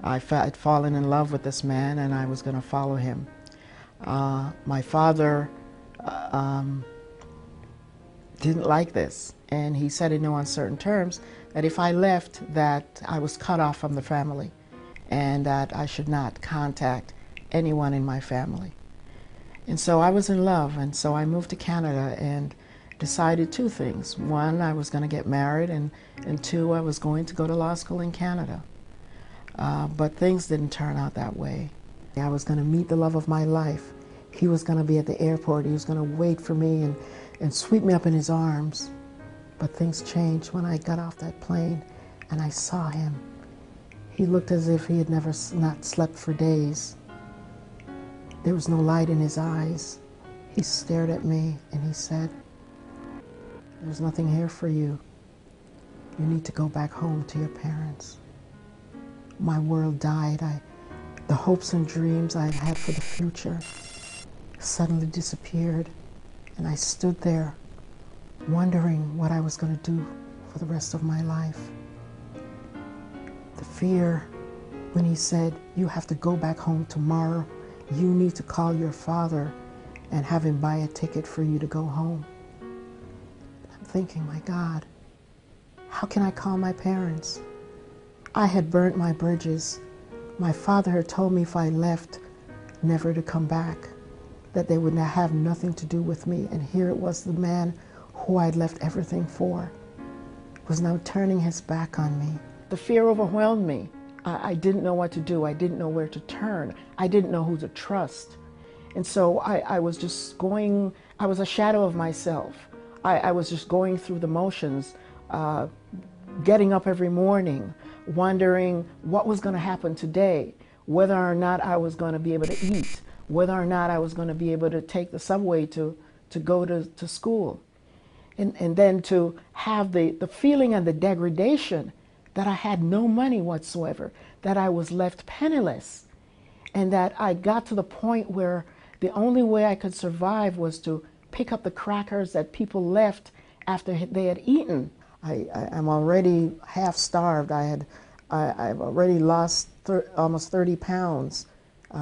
I'd fallen in love with this man and I was going to follow him. My father didn't like this, and he said in no uncertain terms that if I left, that I was cut off from the family and that I should not contact anyone in my family. And so I was in love, and so I moved to Canada and decided two things. One, I was going to get married, and two, I was going to go to law school in Canada. But things didn't turn out that way. I was going to meet the love of my life. He was going to be at the airport. He was going to wait for me and sweep me up in his arms. But things changed when I got off that plane and I saw him. He looked as if he had never not slept for days. There was no light in his eyes. He stared at me and he said, "There's nothing here for you. You need to go back home to your parents." My world died. The hopes and dreams I had for the future suddenly disappeared, and I stood there wondering what I was going to do for the rest of my life. The fear when he said, "You have to go back home tomorrow. You need to call your father and have him buy a ticket for you to go home." I'm thinking, my God, how can I call my parents? I had burnt my bridges. My father had told me if I left, never to come back, that they would have nothing to do with me. And here it was, the man who I'd left everything for was now turning his back on me. The fear overwhelmed me. I didn't know what to do. I didn't know where to turn. I didn't know who to trust. And so I was just going, I was a shadow of myself. I was just going through the motions, getting up every morning, wondering what was going to happen today, whether or not I was going to be able to eat, whether or not I was going to be able to take the subway to go to school. And then to have the feeling and the degradation that I had no money whatsoever, that I was left penniless, and that I got to the point where the only way I could survive was to pick up the crackers that people left after they had eaten. I'm already half starved. I've already lost almost 30 pounds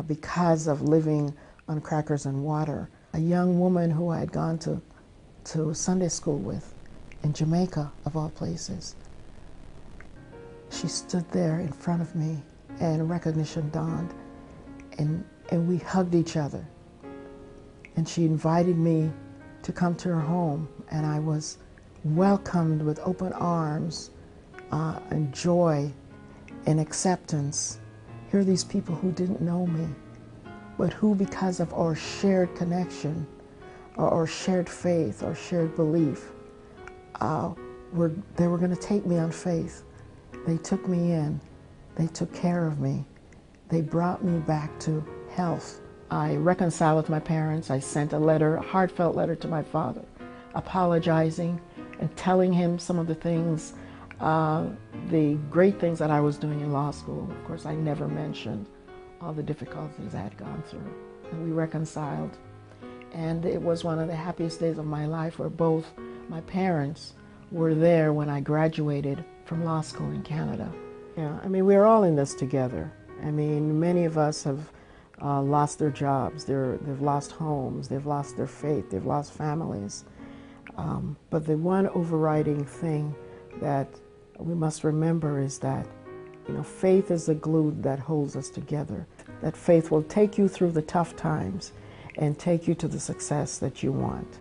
because of living on crackers and water. A young woman who I had gone to Sunday school with in Jamaica, of all places, she stood there in front of me and recognition dawned, and we hugged each other. And she invited me to come to her home, and I was welcomed with open arms and joy and acceptance. Here are these people who didn't know me, but who, because of our shared connection or shared faith or shared belief, they were going to take me on faith. They took me in. They took care of me. They brought me back to health. I reconciled with my parents. I sent a letter, a heartfelt letter to my father, apologizing and telling him some of the things, the great things that I was doing in law school. Of course, I never mentioned all the difficulties I had gone through. And we reconciled. And it was one of the happiest days of my life, where both my parents were there when I graduated from law school in Canada. Yeah, I mean, we're all in this together. I mean, many of us have lost their jobs, they've lost homes, they've lost their faith, they've lost families. But the one overriding thing that we must remember is that, faith is the glue that holds us together. That faith will take you through the tough times and take you to the success that you want.